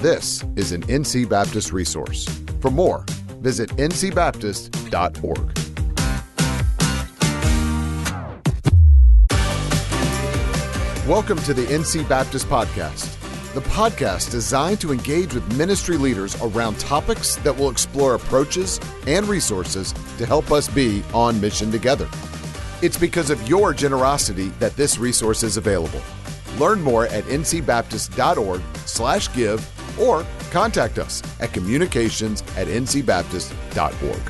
This is an NC Baptist resource. For more, visit ncbaptist.org. Welcome to the NC Baptist Podcast, the podcast designed to engage with ministry leaders around topics that will explore approaches and resources to help us be on mission together. It's because of your generosity that this resource is available. Learn more at ncbaptist.org/give or contact us at communications@ncbaptist.org.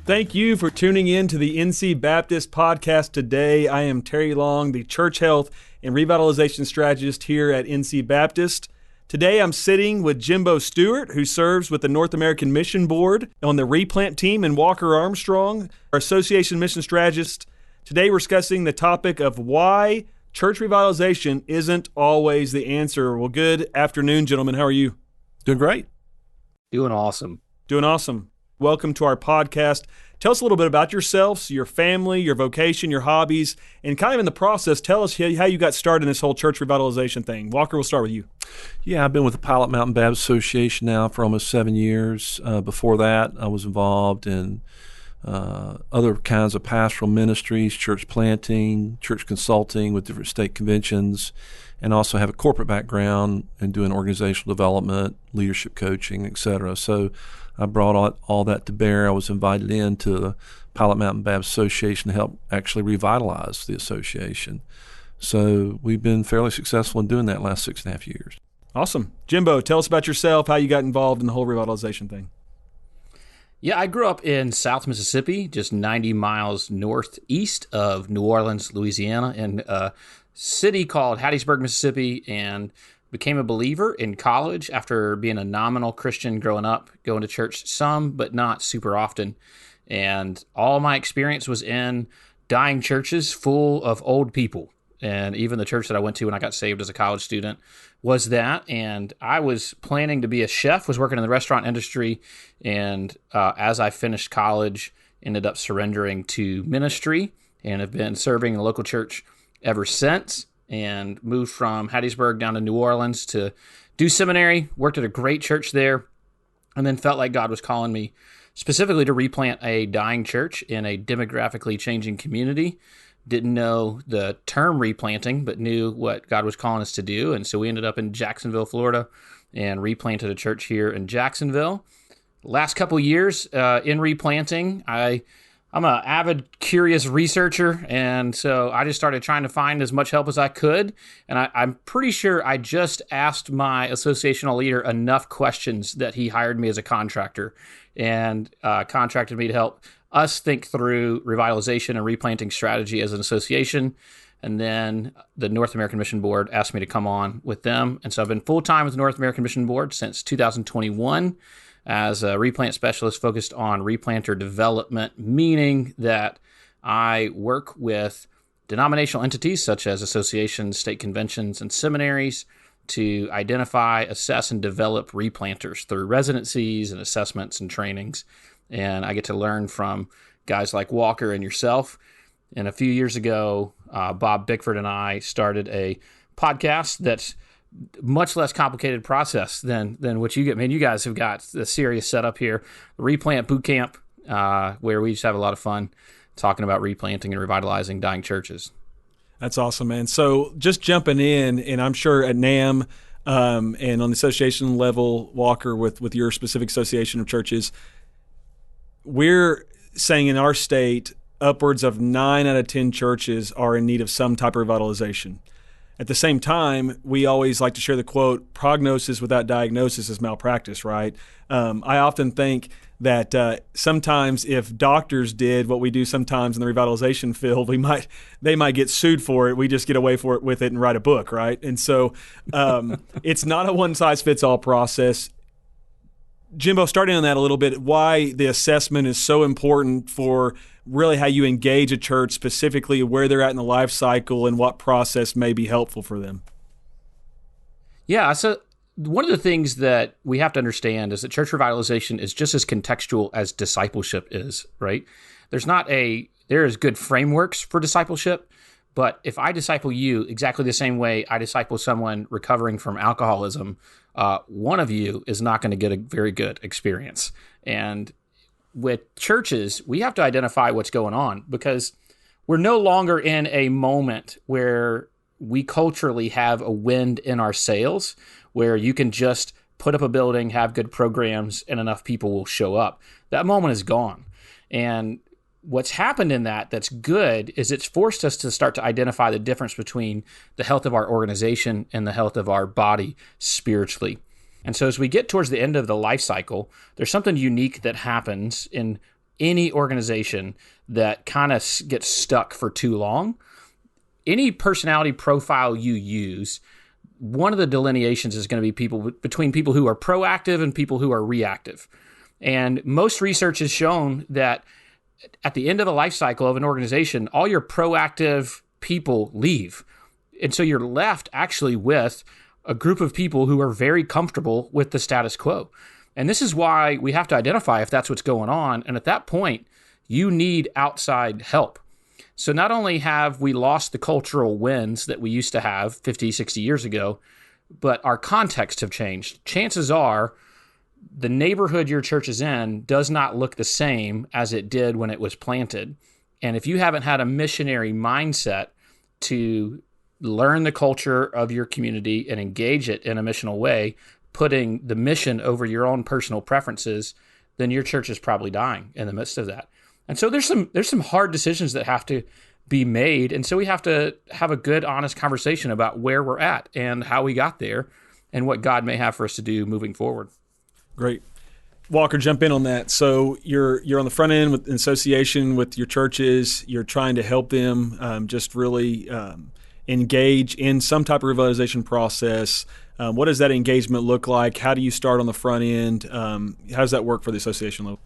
Thank you for tuning in to the NC Baptist Podcast today. I am Terry Long, the Church Health and Revitalization Strategist here at NC Baptist. Today I'm sitting with Jimbo Stewart, who serves with the North American Mission Board on the Replant team, and Walker Armstrong, our Association Mission Strategist. Today we're discussing the topic of why church revitalization isn't always the answer. Well, good afternoon, gentlemen. How are you? Doing great. Doing awesome. Doing awesome. Welcome to our podcast. Tell us a little bit about yourselves, your family, your vocation, your hobbies, and kind of in the process, tell us how you got started in this whole church revitalization thing. Walker, we'll start with you. Yeah, I've been with the Pilot Mountain Baptist Association now for almost 7 years. Before that, I was involved in other kinds of pastoral ministries, church planting, church consulting with different state conventions, and also have a corporate background in doing organizational development, leadership coaching, et cetera. So I brought all that to bear. I was invited into the Pilot Mountain Baptist Association to help actually revitalize the association. So we've been fairly successful in doing that last 6.5 years. Awesome. Jimbo, tell us about yourself, how you got involved in the whole revitalization thing. Yeah, I grew up in South Mississippi, just 90 miles northeast of New Orleans, Louisiana, in a city called Hattiesburg, Mississippi, and became a believer in college after being a nominal Christian growing up, going to church some, but not super often. And all my experience was in dying churches full of old people. And even the church that I went to when I got saved as a college student was that. And I was planning to be a chef, was working in the restaurant industry. And as I finished college, ended up surrendering to ministry and have been serving in the local church ever since. And moved from Hattiesburg down to New Orleans to do seminary, worked at a great church there, and then felt like God was calling me specifically to replant a dying church in a demographically changing community. Didn't know the term replanting, but knew what God was calling us to do. And so we ended up in Jacksonville, Florida, and replanted a church here in Jacksonville. Last couple years in replanting, I'm an avid, curious researcher, and so I just started trying to find as much help as I could. And I'm pretty sure I just asked my associational leader enough questions that he hired me as a contractor and contracted me to help us think through revitalization and replanting strategy as an association. And then the North American Mission Board asked me to come on with them. And so I've been full-time with the North American Mission Board since 2021 as a replant specialist focused on replanter development, meaning that I work with denominational entities such as associations, state conventions, and seminaries to identify, assess, and develop replanters through residencies and assessments and trainings. And I get to learn from guys like Walker and yourself. And a few years ago, Bob Bickford and I started a podcast that's much less complicated process than what you get. Man, you guys have got the serious setup here. Replant Boot Camp, where we just have a lot of fun talking about replanting and revitalizing dying churches. That's awesome, man. So just jumping in, and I'm sure at NAM and on the association level, Walker, with your specific association of churches, we're saying in our state, upwards of 9 out of 10 churches are in need of some type of revitalization. At the same time, we always like to share the quote, prognosis without diagnosis is malpractice, right? I often think that sometimes if doctors did what we do sometimes in the revitalization field, they might get sued for it. We just get away with it and write a book, right? And so it's not a one-size-fits-all process. Jimbo, starting on that a little bit, why the assessment is so important for really how you engage a church, specifically where they're at in the life cycle and what process may be helpful for them. Yeah, so one of the things that we have to understand is that church revitalization is just as contextual as discipleship is, right? There is good frameworks for discipleship, But if I disciple you exactly the same way I disciple someone recovering from alcoholism, one of you is not going to get a very good experience. And with churches, we have to identify what's going on, because we're no longer in a moment where we culturally have a wind in our sails, where you can just put up a building, have good programs, and enough people will show up. That moment is gone. And what's happened in that's good is it's forced us to start to identify the difference between the health of our organization and the health of our body spiritually. And so as we get towards the end of the life cycle, there's something unique that happens in any organization that kind of gets stuck for too long. Any personality profile you use, one of the delineations is going to be between people who are proactive and people who are reactive. And most research has shown that at the end of the life cycle of an organization, all your proactive people leave. And so you're left actually with a group of people who are very comfortable with the status quo. And this is why we have to identify if that's what's going on. And at that point, you need outside help. So not only have we lost the cultural winds that we used to have 50, 60 years ago, but our contexts have changed. Chances are the neighborhood your church is in does not look the same as it did when it was planted. And if you haven't had a missionary mindset to learn the culture of your community and engage it in a missional way, putting the mission over your own personal preferences, then your church is probably dying in the midst of that. And so there's some hard decisions that have to be made. And so we have to have a good, honest conversation about where we're at and how we got there and what God may have for us to do moving forward. Great. Walker, jump in on that. So you're on the front end with association with your churches. You're trying to help them just really engage in some type of revitalization process. What does that engagement look like? How do you start on the front end? How does that work for the association level?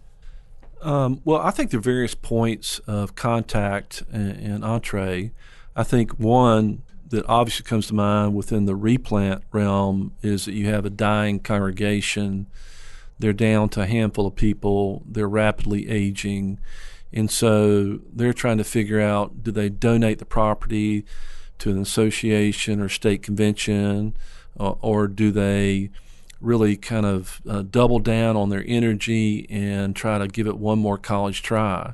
Well, I think there are various points of contact and entree. I think one that obviously comes to mind within the replant realm is that you have a dying congregation. They're down to a handful of people. They're rapidly aging. And so they're trying to figure out, do they donate the property to an association or state convention, or do they really kind of double down on their energy and try to give it one more college try?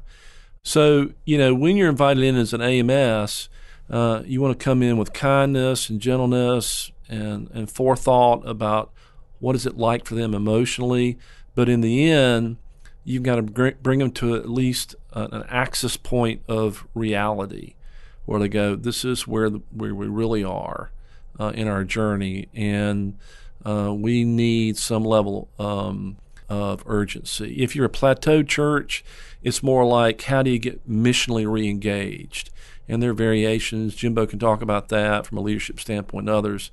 So, when you're invited in as an AMS, you want to come in with kindness and gentleness and forethought about what is it like for them emotionally. But in the end, you've got to bring them to at least an access point of reality where they go, this is where we really are in our journey, and we need some level of urgency. If you're a plateaued church, it's more like, how do you get missionally re-engaged? And there are variations. Jimbo can talk about that from a leadership standpoint and others.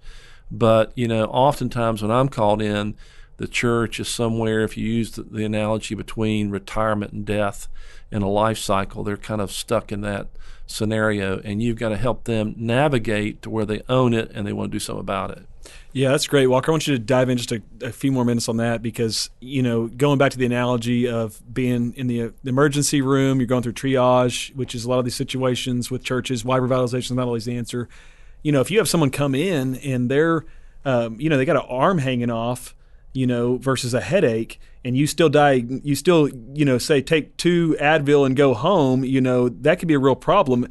But, oftentimes when I'm called in, the church is somewhere, if you use the analogy between retirement and death in a life cycle, they're kind of stuck in that scenario, and you've got to help them navigate to where they own it and they want to do something about it. Yeah, that's great, Walker. I want you to dive in just a few more minutes on that, because, going back to the analogy of being in the emergency room, you're going through triage, which is a lot of these situations with churches, why revitalization is not always the answer. If you have someone come in and they're, they got an arm hanging off, versus a headache, and you still say take 2 Advil and go home, that could be a real problem.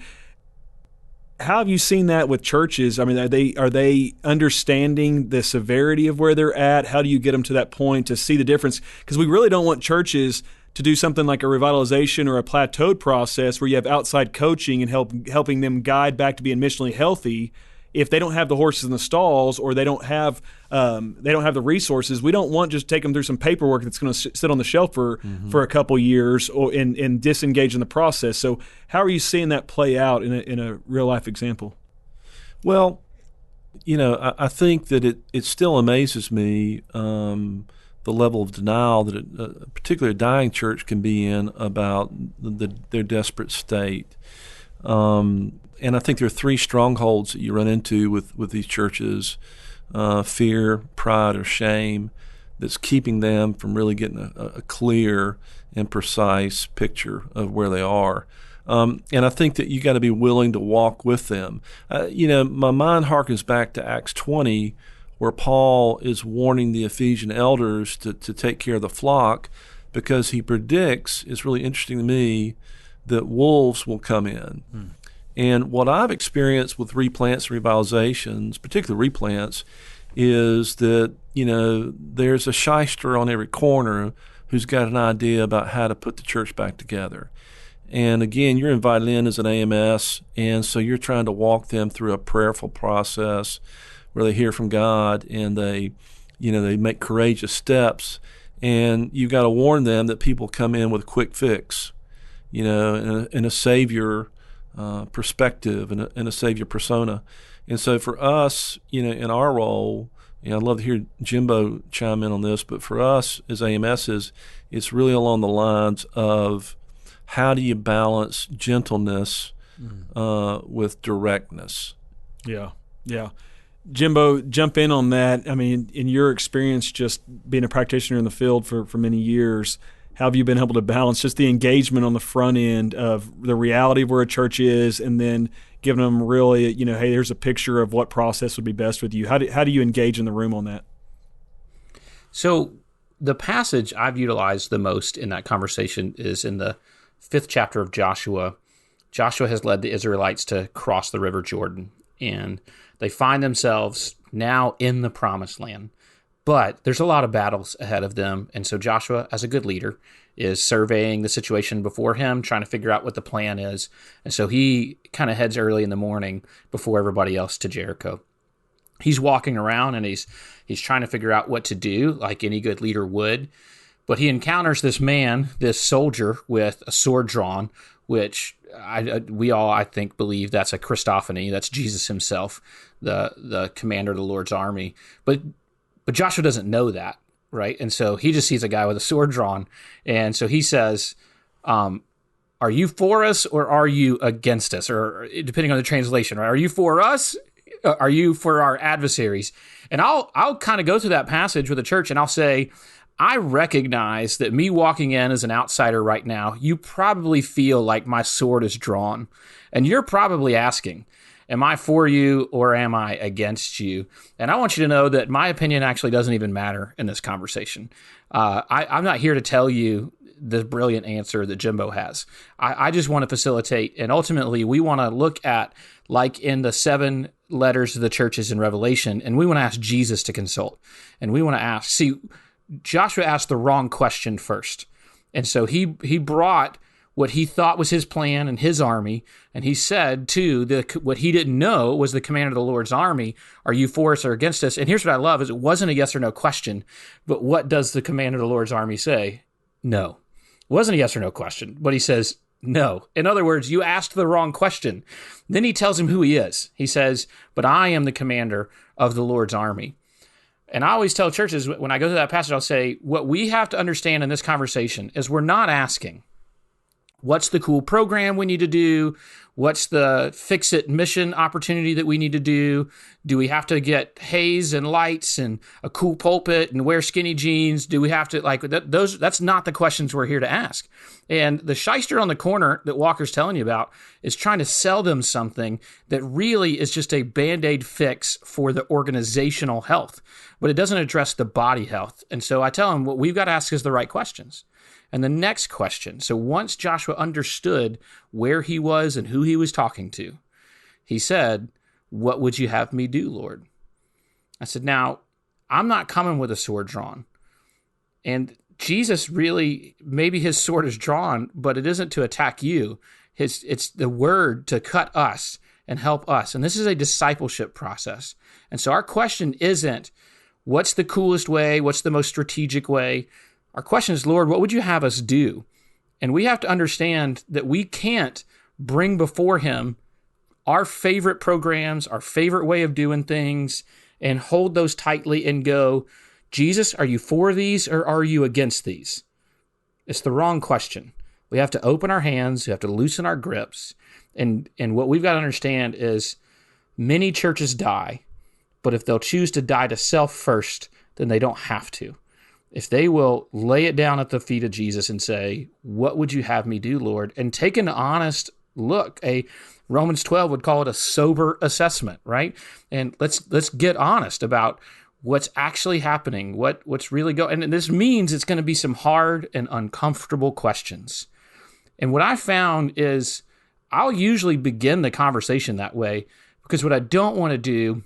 How have you seen that with churches? I mean, are they understanding the severity of where they're at? How do you get them to that point to see the difference? Because we really don't want churches to do something like a revitalization or a plateaued process where you have outside coaching and helping them guide back to being missionally healthy. If they don't have the horses in the stalls, or they don't have the resources, we don't want just to take them through some paperwork that's going to sit on the shelf for a couple years and disengage in the process. So how are you seeing that play out in a real life example? Well, I think that it still amazes me the level of denial that particularly a dying church can be in about their desperate state. And I think there are 3 strongholds that you run into with these churches: fear, pride, or shame, that's keeping them from really getting a clear and precise picture of where they are. And I think that you got to be willing to walk with them. My mind harkens back to Acts 20, where Paul is warning the Ephesian elders to take care of the flock, because he predicts, it's really interesting to me, that wolves will come in. And what I've experienced with replants and revitalizations, particularly replants, is that, there's a shyster on every corner who's got an idea about how to put the church back together. And again, you're invited in as an AMS, and so you're trying to walk them through a prayerful process where they hear from God and they make courageous steps. And you've got to warn them that people come in with a quick fix, in a savior perspective and a savior persona. And so for us, in our role, I'd love to hear Jimbo chime in on this, but for us as AMSs, it's really along the lines of how do you balance gentleness with directness? Yeah. Jimbo, jump in on that. I mean, in your experience, just being a practitioner in the field for many years, how have you been able to balance just the engagement on the front end of the reality of where a church is, and then giving them really, hey, here's a picture of what process would be best with you? How do you engage in the room on that? So the passage I've utilized the most in that conversation is in the 5th chapter of Joshua. Joshua has led the Israelites to cross the River Jordan, and they find themselves now in the Promised Land. But there's a lot of battles ahead of them, and so Joshua, as a good leader, is surveying the situation before him, trying to figure out what the plan is. And so he kind of heads early in the morning before everybody else to Jericho. He's walking around, and he's trying to figure out what to do, like any good leader would. But he encounters this man, this soldier, with a sword drawn, which we all, I think, believe that's a Christophany. That's Jesus himself, the commander of the Lord's army. But Joshua doesn't know that, right? And so he just sees a guy with a sword drawn. And so he says, are you for us or are you against us? Or depending on the translation, right? Are you for us? Are you for our adversaries? And I'll kind of go through that passage with the church, and I'll say, I recognize that me walking in as an outsider right now, you probably feel like my sword is drawn. And you're probably asking, am I for you or am I against you? And I want you to know that my opinion actually doesn't even matter in this conversation. I'm not here to tell you the brilliant answer that Jimbo has. I just want to facilitate. And ultimately, we want to look at, like in the 7 letters to the churches in Revelation, and we want to ask Jesus to consult. And we want to ask, see, Joshua asked the wrong question first. And so he brought what he thought was his plan and his army, and he said to what he didn't know was the commander of the Lord's army, are you for us or against us? And here's what I love is it wasn't a yes or no question, but what does the commander of the Lord's army say? No. It wasn't a yes or no question, but he says no. In other words, you asked the wrong question. Then he tells him who he is. He says, but I am the commander of the Lord's army. And I always tell churches, when I go to that passage, I'll say, what we have to understand in this conversation is we're not asking, what's the cool program we need to do? What's the fix-it mission opportunity that we need to do? Do we have to get haze and lights and a cool pulpit and wear skinny jeans? Do we have to, that's not the questions we're here to ask. And the shyster on the corner that Walker's telling you about is trying to sell them something that really is just a Band-Aid fix for the organizational health, but it doesn't address the body health. And so I tell them what we've got to ask is the right questions. And the next question, so once Joshua understood where he was and who he was talking to, he said, what would you have me do, Lord? I said, now, I'm not coming with a sword drawn. And Jesus really, maybe his sword is drawn, but it isn't to attack you. It's the word to cut us and help us. And this is a discipleship process. And so our question isn't, what's the coolest way? What's the most strategic way? Our question is, Lord, what would you have us do? And we have to understand that we can't bring before him our favorite programs, our favorite way of doing things, and hold those tightly and go, Jesus, are you for these or are you against these? It's the wrong question. We have to open our hands. We have to loosen our grips. And what we've got to understand is many churches die, but if they'll choose to die to self first, then they don't have to. If they will lay it down at the feet of Jesus and say, what would you have me do, Lord? And take an honest look. A Romans 12 would call it a sober assessment, right? And let's get honest about what's actually happening, what's really going. And this means it's going to be some hard and uncomfortable questions. And what I found is I'll usually begin the conversation that way, because what I don't want to do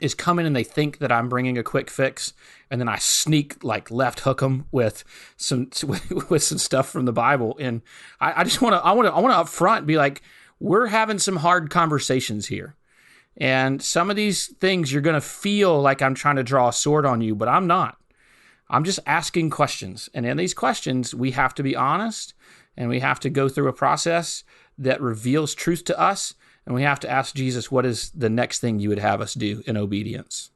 is come in and they think that I'm bringing a quick fix, and then I sneak like left hook them with some stuff from the Bible. And I just want to up front be like, we're having some hard conversations here. And some of these things you're going to feel like I'm trying to draw a sword on you, but I'm not. I'm just asking questions. And in these questions, we have to be honest, and we have to go through a process that reveals truth to us. And we have to ask Jesus, what is the next thing you would have us do in obedience?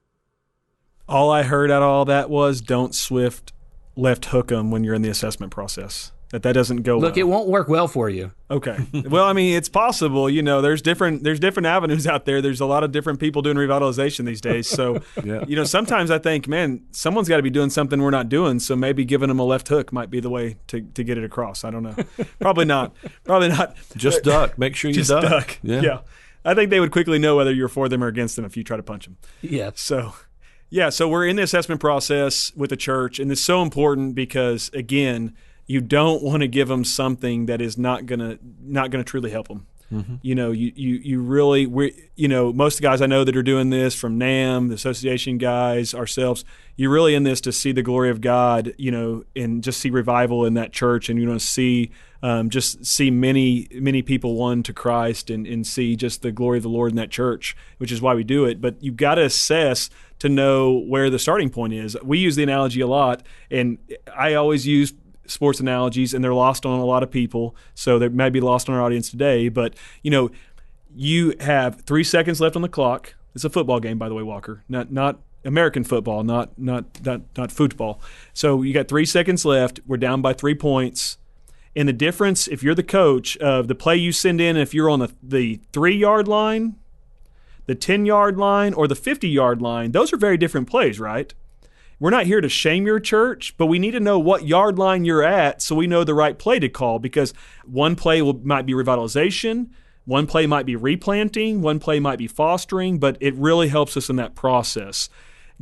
All I heard out of all that was don't swift left hook them when you're in the assessment process. That doesn't go Look, well. it won't work well for you. Okay. Well, I mean, it's possible. You know, there's different avenues out there. There's a lot of different people doing revitalization these days. So, Yeah. you know, sometimes I think, man, someone's got to be doing something we're not doing. So maybe giving them a left hook might be the way to get it across. I don't know. Probably not. Just duck. Make sure you Just duck. duck. Yeah. I think they would quickly know whether you're for them or against them if you try to punch them. Yeah. So we're in the assessment process with the church, and it's so important because, again, you don't want to give them something that is not gonna truly help them. Mm-hmm. You know, you really, most of the guys I know that are doing this, from NAM, the association guys, ourselves, you're really in this to see the glory of God, you know, and just see revival in that church, and you want to see many people won to Christ, and see just the glory of the Lord in that church, which is why we do it. But you've got to assess to know where the starting point is. We use the analogy a lot, and I always use sports analogies, and they're lost on a lot of people, so they may be lost on our audience today. But you know, you have 3 seconds left on the clock. It's a football game, by the way, Walker, not American football, not football. So you got 3 seconds left. We're down by 3 points, and the difference, if you're the coach, of the play you send in, if you're on the 3-yard line, the 10-yard line, or the 50-yard line, those are very different plays, right? We're not here to shame your church, but we need to know what yard line you're at so we know the right play to call, because one play might be revitalization, one play might be replanting, one play might be fostering, but it really helps us in that process.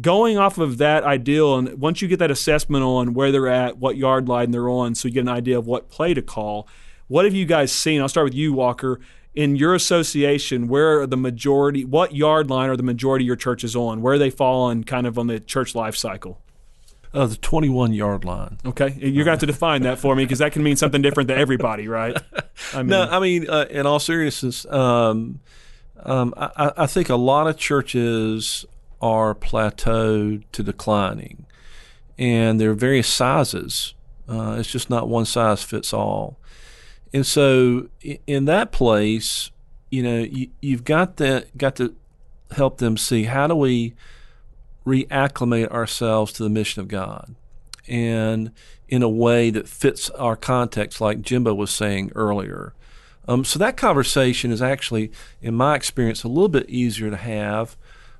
Going off of that ideal, and once you get that assessment on where they're at, what yard line they're on, so you get an idea of what play to call, what have you guys seen? I'll start with you, Walker. In your association, where are what yard line are the majority of your churches on? Where are they falling kind of on the church life cycle? The 21-yard line. Okay. You're going to have to define that for me, because that can mean something different to everybody, right? In all seriousness, I think a lot of churches are plateaued to declining, and there are various sizes. It's just not one size fits all. And so in that place, you know, you've got to help them see, how do we reacclimate ourselves to the mission of God, and in a way that fits our context, like Jimbo was saying earlier. So that conversation is actually, in my experience, a little bit easier to have,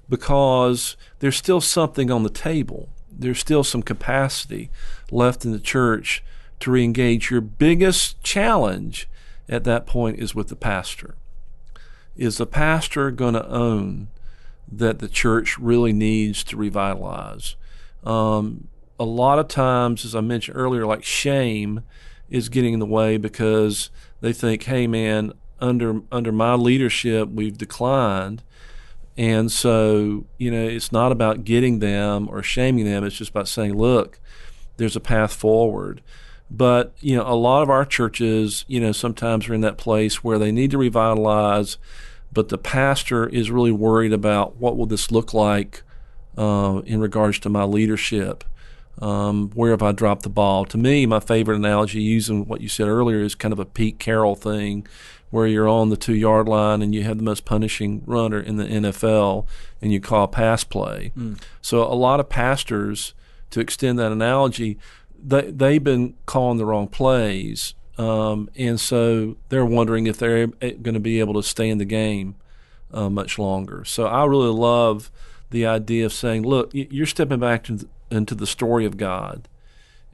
because there's still something on the table. There's still some capacity left in the church to reengage. Your biggest challenge at that point is with the pastor. Is the pastor going to own that the church really needs to revitalize? A lot of times, as I mentioned earlier, like shame is getting in the way, because they think, hey man, under my leadership we've declined, and so, you know, it's not about getting them or shaming them, it's just about saying, look, there's a path forward. But, you know, a lot of our churches, you know, sometimes are in that place where they need to revitalize, but the pastor is really worried about what will this look like in regards to my leadership. Where have I dropped the ball? To me, my favorite analogy, using what you said earlier, is kind of a Pete Carroll thing, where you're on the 2-yard line and you have the most punishing runner in the NFL and you call a pass play. So a lot of pastors, to extend that analogy, they've been calling the wrong plays, and so they're wondering if they're going to be able to stay in the game much longer. So I really love the idea of saying, look, you're stepping back into the story of God,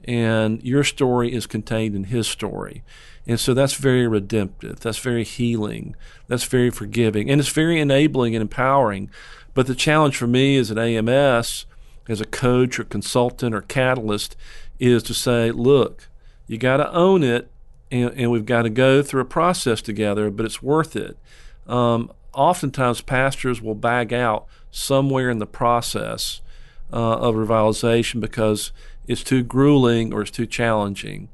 and your story is contained in his story. And so that's very redemptive. That's very healing. That's very forgiving. And it's very enabling and empowering. But the challenge for me as an AMS, as a coach or consultant or catalyst, is to say, look, you got to own it, and we've got to go through a process together, but it's worth it. Oftentimes pastors will bag out somewhere in the process of revitalization because it's too grueling or it's too challenging.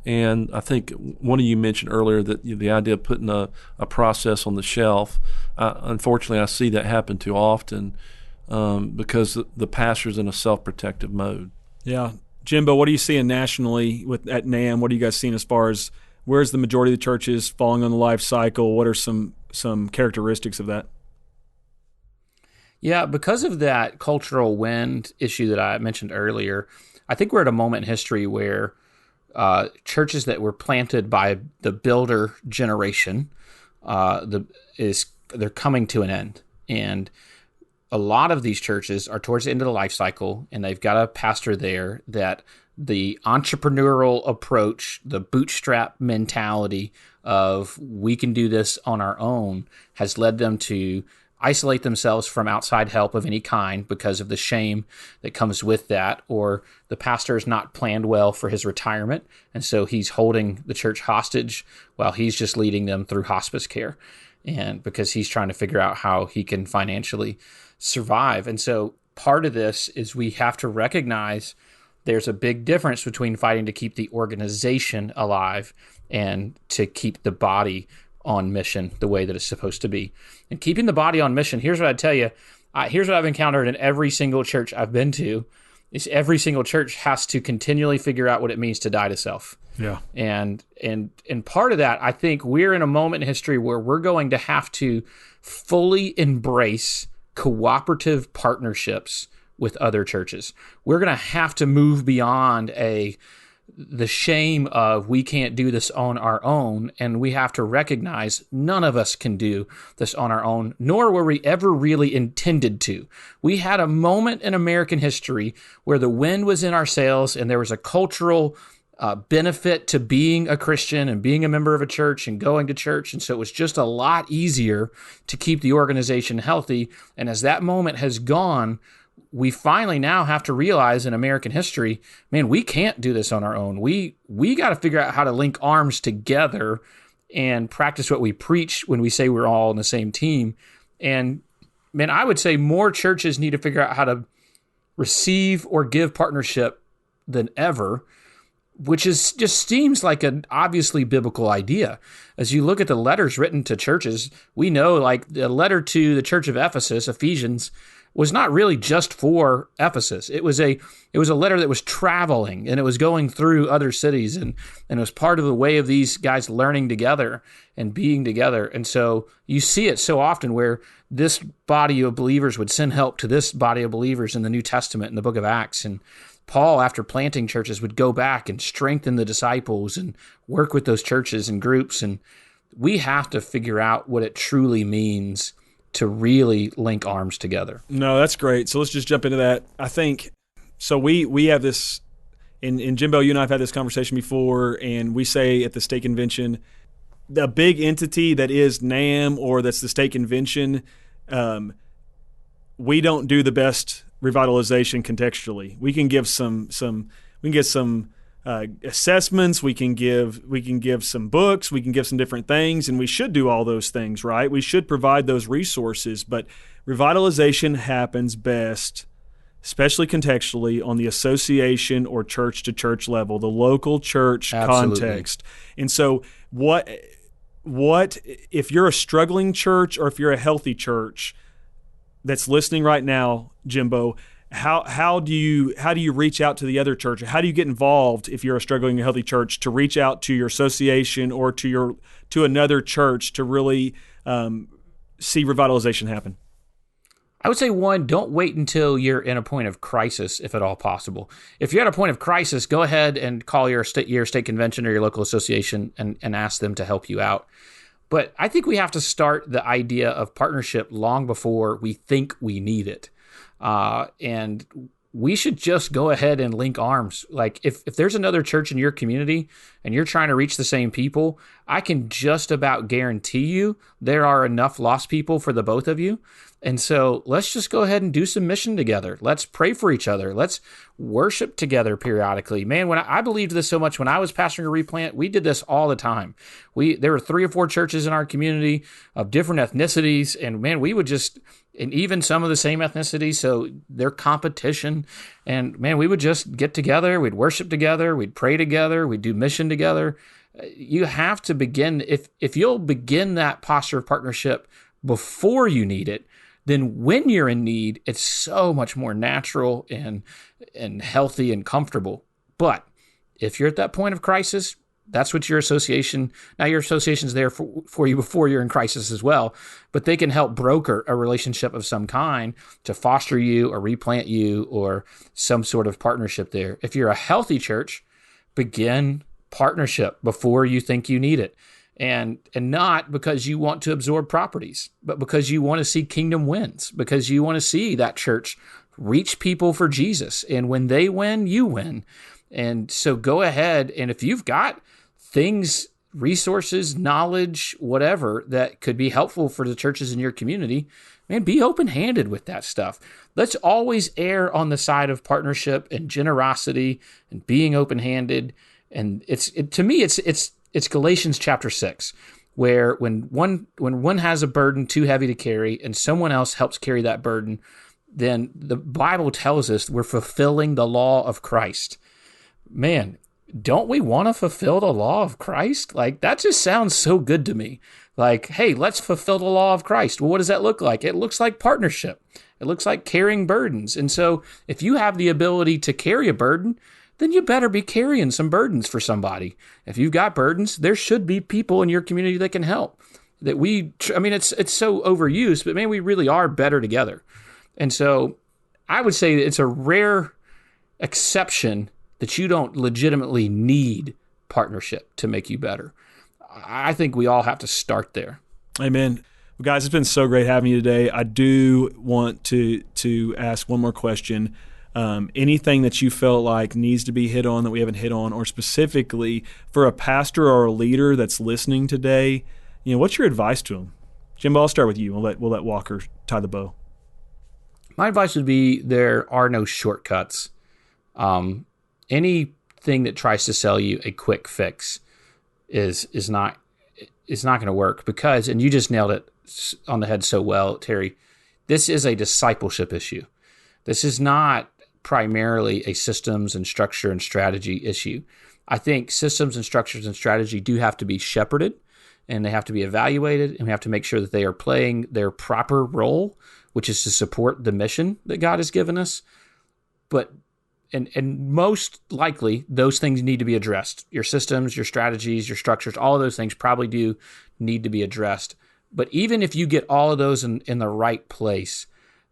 And I think one of you mentioned earlier that the idea of putting a process on the shelf, unfortunately I see that happen too often because the pastor's in a self-protective mode. Yeah. Jimbo, what are you seeing nationally at NAM? What are you guys seeing as far as where's the majority of the churches falling on the life cycle? What are some characteristics of that? Yeah, because of that cultural wind issue that I mentioned earlier, I think we're at a moment in history where churches that were planted by the builder generation, they're coming to an end. And a lot of these churches are towards the end of the life cycle, and they've got a pastor there that the entrepreneurial approach, the bootstrap mentality of we can do this on our own has led them to isolate themselves from outside help of any kind because of the shame that comes with that, or the pastor has not planned well for his retirement, and so he's holding the church hostage while he's just leading them through hospice care, and because he's trying to figure out how he can financially survive. And so part of this is we have to recognize there's a big difference between fighting to keep the organization alive and to keep the body on mission the way that it's supposed to be. And keeping the body on mission, here's what I tell you. Here's what I've encountered in every single church I've been to, is every single church has to continually figure out what it means to die to self. Yeah. And part of that, I think we're in a moment in history where we're going to have to fully embrace cooperative partnerships with other churches. We're going to have to move beyond the shame of we can't do this on our own, and we have to recognize none of us can do this on our own, nor were we ever really intended to. We had a moment in American history where the wind was in our sails and there was a cultural benefit to being a Christian and being a member of a church and going to church, and so it was just a lot easier to keep the organization healthy. And as that moment has gone, we finally now have to realize in American history, man, we can't do this on our own. We got to figure out how to link arms together and practice what we preach when we say we're all on the same team. And man, I would say more churches need to figure out how to receive or give partnership than ever, which is just seems like an obviously biblical idea. As you look at the letters written to churches, we know like the letter to the church of Ephesus, Ephesians, was not really just for Ephesus. It was a letter that was traveling, and it was going through other cities, and it was part of the way of these guys learning together and being together. And so you see it so often where this body of believers would send help to this body of believers in the New Testament, in the book of Acts. And Paul, after planting churches, would go back and strengthen the disciples and work with those churches and groups. And we have to figure out what it truly means to really link arms together. No, that's great. So let's just jump into that. I think, so we have this, and Jimbo, you and I have had this conversation before, and we say at the state convention, the big entity that is NAM or that's the state convention, we don't do the best revitalization contextually. We can give some assessments, we can give some books, we can give some different things, and we should do all those things, right? We should provide those resources, but revitalization happens best, especially contextually, on the association or church-to-church level, the local church context. And so what if you're a struggling church or if you're a healthy church that's listening right now, Jimbo, how do you reach out to the other church? How do you get involved if you're a struggling healthy church to reach out to your association or to another church to really see revitalization happen? I would say, one, don't wait until you're in a point of crisis, if at all possible. If you're at a point of crisis, go ahead and call your state convention or your local association and ask them to help you out. But I think we have to start the idea of partnership long before we think we need it. And we should just go ahead and link arms. Like if there's another church in your community and you're trying to reach the same people, I can just about guarantee you there are enough lost people for the both of you. And so let's just go ahead and do some mission together. Let's pray for each other. Let's worship together periodically. Man, when I believed this so much, when I was pastoring a replant, we did this all the time. There were 3 or 4 churches in our community of different ethnicities. And man, we would just, and even some of the same ethnicity, so their competition. And man, we would just get together. We'd worship together. We'd pray together. We'd do mission together. You have to begin, if you'll begin that posture of partnership before you need it, then when you're in need, it's so much more natural and healthy and comfortable. But if you're at that point of crisis, that's what your association, now your association's there for you before you're in crisis as well, but they can help broker a relationship of some kind to foster you or replant you or some sort of partnership there. If you're a healthy church, begin partnership before you think you need it. And not because you want to absorb properties, but because you want to see kingdom wins, because you want to see that church reach people for Jesus. And when they win, you win. And so go ahead. And if you've got things, resources, knowledge, whatever that could be helpful for the churches in your community, man, be open-handed with that stuff. Let's always err on the side of partnership and generosity and being open-handed. And to me, it's Galatians chapter 6, where when one has a burden too heavy to carry and someone else helps carry that burden, then the Bible tells us we're fulfilling the law of Christ. Man, don't we want to fulfill the law of Christ? Like, that just sounds so good to me. Like, hey, let's fulfill the law of Christ. Well, what does that look like? It looks like partnership. It looks like carrying burdens. And so if you have the ability to carry a burden, then you better be carrying some burdens for somebody. If you've got burdens, there should be people in your community that can help. It's so overused, but man, we really are better together. And so I would say it's a rare exception that you don't legitimately need partnership to make you better. I think we all have to start there. Amen. Well, guys, it's been so great having you today. I do want to ask one more question. Anything that you felt like needs to be hit on that we haven't hit on, or specifically for a pastor or a leader that's listening today, what's your advice to them? Jimbo, I'll start with you. We'll let Walker tie the bow. My advice would be there are no shortcuts. Anything that tries to sell you a quick fix is not going to work, because, and you just nailed it on the head so well, Terry, this is a discipleship issue. This is not primarily a systems and structure and strategy issue. I think systems and structures and strategy do have to be shepherded, and they have to be evaluated, and we have to make sure that they are playing their proper role, which is to support the mission that God has given us. But and most likely those things need to be addressed. Your systems, your strategies, your structures, all of those things probably do need to be addressed. But even if you get all of those in the right place,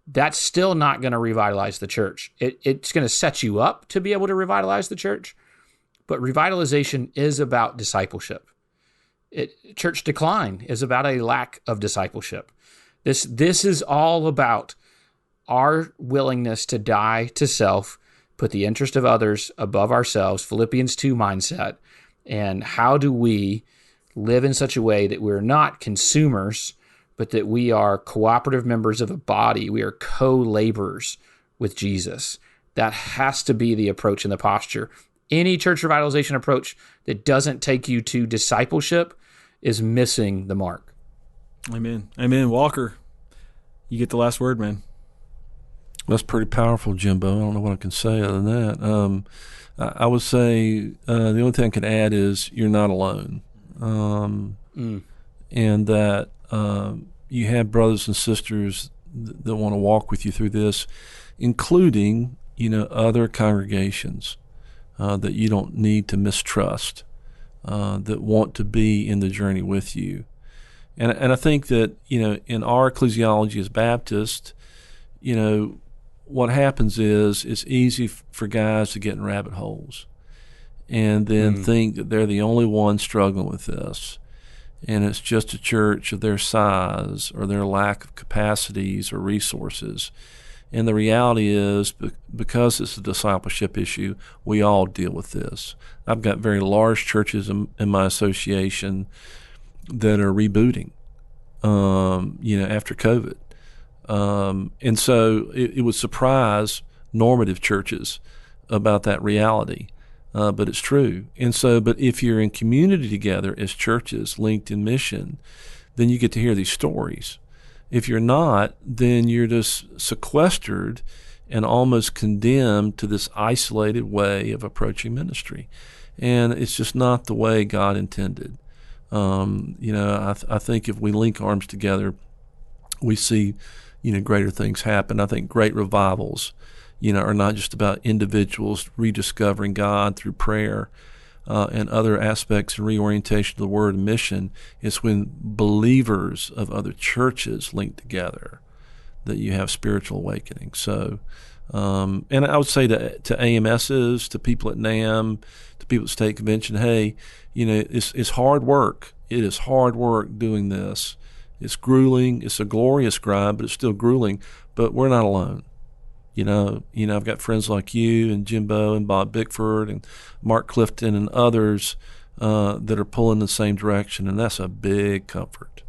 that's still not going to revitalize the church. It's going to set you up to be able to revitalize the church, but revitalization is about discipleship. Church decline is about a lack of discipleship. This is all about our willingness to die to self, put the interest of others above ourselves, Philippians 2 mindset, and how do we live in such a way that we're not consumers, but that we are cooperative members of a body. We are co-laborers with Jesus. That has to be the approach and the posture. Any church revitalization approach that doesn't take you to discipleship is missing the mark. Amen. Amen. Walker, you get the last word, man. That's pretty powerful, Jimbo. I don't know what I can say other than that. I would say the only thing I could add is you're not alone. And that you have brothers and sisters that want to walk with you through this, including, other congregations that you don't need to mistrust, that want to be in the journey with you. And I think that, in our ecclesiology as Baptists, what happens is it's easy for guys to get in rabbit holes and then think that they're the only one struggling with this. And it's just a church of their size or their lack of capacities or resources. And the reality is, because it's a discipleship issue, we all deal with this. I've got very large churches in my association that are rebooting, after COVID. And so it would surprise normative churches about that reality. But it's true. And so, but if you're in community together as churches linked in mission, then you get to hear these stories. If you're not, then you're just sequestered and almost condemned to this isolated way of approaching ministry. And it's just not the way God intended. I think if we link arms together, we see, greater things happen. I think great revivals, are not just about individuals rediscovering God through prayer and other aspects and reorientation of the word and mission. It's when believers of other churches link together that you have spiritual awakening. So, and I would say to AMSs, to people at NAM, to people at State Convention, hey, it's hard work. It is hard work doing this. It's grueling. It's a glorious grind, but it's still grueling. But we're not alone. I've got friends like you and Jimbo and Bob Bickford and Mark Clifton and others that are pulling the same direction, and that's a big comfort.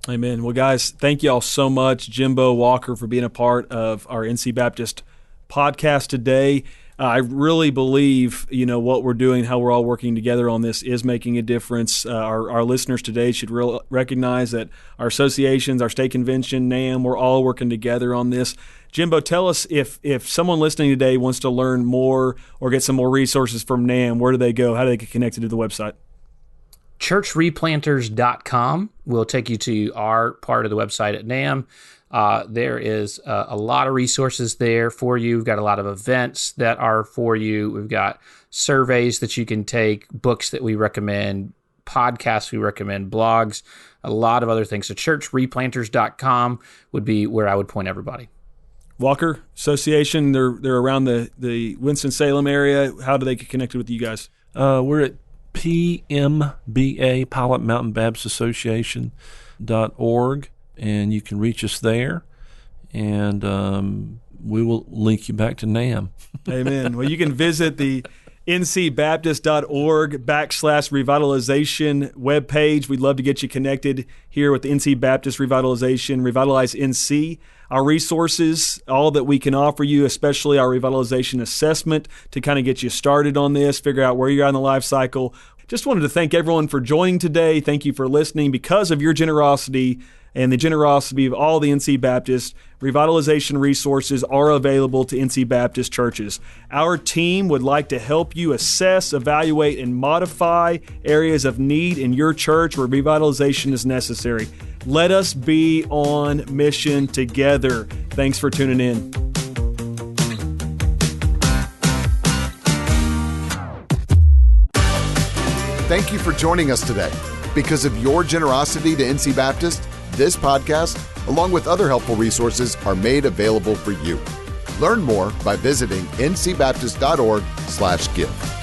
Amen. Well, guys, thank you all so much, Jimbo, Walker, for being a part of our NC Baptist podcast today. I really believe, what we're doing, how we're all working together on this is making a difference. Our listeners today should recognize that our associations, our state convention, NAM, we're all working together on this. Jimbo, tell us if someone listening today wants to learn more or get some more resources from NAM, where do they go? How do they get connected to the website? churchreplanters.com will take you to our part of the website at NAM. There is a lot of resources there for you. We've got a lot of events that are for you. We've got surveys that you can take, books that we recommend, podcasts we recommend, blogs, a lot of other things. So churchreplanters.com would be where I would point everybody. Walker Association, they're around the Winston-Salem area. How do they get connected with you guys? We're at PMBA, Pilot Mountain Baptist Association.org, and you can reach us there, and we will link you back to NAM. Amen. Well, you can visit the ncbaptist.org/revitalization webpage. We'd love to get you connected here with the NC Baptist Revitalization, Revitalize NC. Our resources, all that we can offer you, especially our revitalization assessment to kind of get you started on this, figure out where you're at in the life cycle. Just wanted to thank everyone for joining today. Thank you for listening. Because of your generosity and the generosity of all the NC Baptist, revitalization resources are available to NC Baptist churches. Our team would like to help you assess, evaluate, and modify areas of need in your church where revitalization is necessary. Let us be on mission together. Thanks for tuning in. Thank you for joining us today. Because of your generosity to NC Baptist, this podcast, along with other helpful resources, are made available for you. Learn more by visiting ncbaptist.org/give.